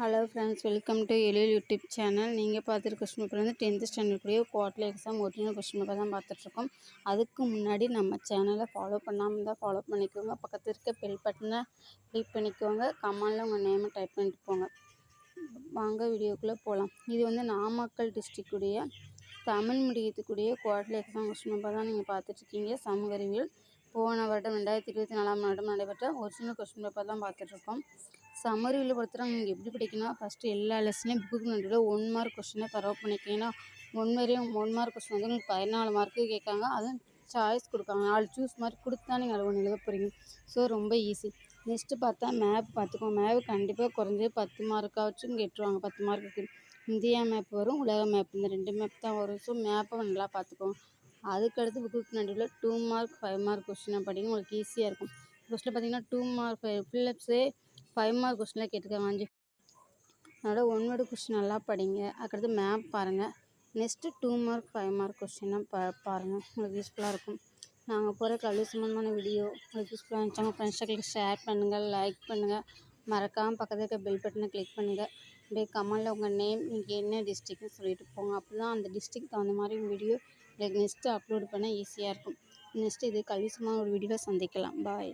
Hello friends, welcome to Ezhil YouTube channel. நீங்கள் பார்த்துருக்க question paper வந்து 10th ஸ்டாண்டர்ட் கூடிய quarterly exam original question paper தான் பார்த்துட்ருக்கோம். அதுக்கு முன்னாடி நம்ம சேனலை ஃபாலோ பண்ணாமல் இருந்தால் ஃபாலோ பண்ணிக்கோங்க. பக்கத்தில் இருக்க பெல் பட்டனை கிளிக் பண்ணிக்கோங்க. கமெண்டில் உங்கள் நேமை டைப் பண்ணிட்டு போங்க. வாங்க வீடியோக்குள்ளே போகலாம். இது வந்து நாமக்கல் டிஸ்ட்ரிக்டுடைய தமிழ் மீடியத்துக்குரிய குவார்டர்லி எக்ஸாம் கொஸ்டின் பேப்பர் தான் நீங்கள் பார்த்துட்ருக்கீங்க. சமூக அறிவியல் போன வருடம் 2024 நடைபெற்ற ஒரிஜினல் கொஸ்டின் பேப்பர் தான் பார்த்துட்ருக்கோம். சம்மரியில் பொறுத்தவரை நீங்கள் எப்படி படிக்கணும், ஃபஸ்ட்டு எல்லா லெசனையும் புக்குக்கு நடுவில் 1 மார்க் கொஸ்டினை தரவு பண்ணிக்கிங்கன்னா 1 மார்க் கொஸ்டின் வந்து உங்களுக்கு 14 மார்க்கு கேட்காங்க. அதுவும் சாய்ஸ் கொடுப்பாங்க. 4 சூஸ் மார்க் கொடுத்தா நீங்கள் அது ஒன்று எழுத போகிறீங்க. ஸோ ரொம்ப ஈஸி. நெக்ஸ்ட்டு பார்த்தா மேப் பார்த்துக்கோங்க. மேப் கண்டிப்பாக குறைஞ்சது 10 மார்க்காச்சும் கேட்டுருவாங்க. 10 மார்க்குக்கு இந்தியா மேப் வரும், உலக மேப், இந்த 2 மேப் தான் வரும். ஸோ மேப்பை நல்லா பார்த்துக்கோங்க. அதுக்கடுத்து புக்குக்கு நடுவில் 2 மார்க் 5 மார்க் கொஸ்டினை படிங்க, உங்களுக்கு ஈஸியாக இருக்கும். கொஸ்டின் பார்த்தீங்கன்னா 2 மார்க் ஃபில்லப்ஸே 5 மார்க் கொஸ்டினில் கேட்டிருக்காங்க 5. அதனால் 1 வேர்டு கொஸ்டின் நல்லா படிங்க. அதுக்கடுத்து மேப் பாருங்கள். நெக்ஸ்ட்டு 2 மார்க் 5 மார்க் கொஸ்டினை பாருங்கள், உங்களுக்கு யூஸ்ஃபுல்லாக இருக்கும். நாங்கள் போகிற கல்வி சம்பந்தமான வீடியோ உங்களுக்கு யூஸ்ஃபுல்லாக இருந்துச்சாங்க ஃப்ரெண்ட்ஸுக்கு ஷேர் பண்ணுங்கள், லைக் பண்ணுங்கள். மறக்காமல் பக்கத்தில் இருக்க பெல் பட்டனை கிளிக் பண்ணுங்கள். அப்படியே கமெண்டில் உங்கள் நேம், நீங்கள் என்ன டிஸ்ட்ரிக்ட்னு சொல்லிட்டு போங்க. அப்போ தான் அந்த டிஸ்ட்ரிக்ட் தகுந்த மாதிரி வீடியோ உங்களுக்கு நெக்ஸ்ட்டு அப்லோட் பண்ண ஈஸியாக இருக்கும். நெக்ஸ்ட்டு இது கல்வி சம்பந்தமான ஒரு வீடியோவில் சந்திக்கலாம். பாய்.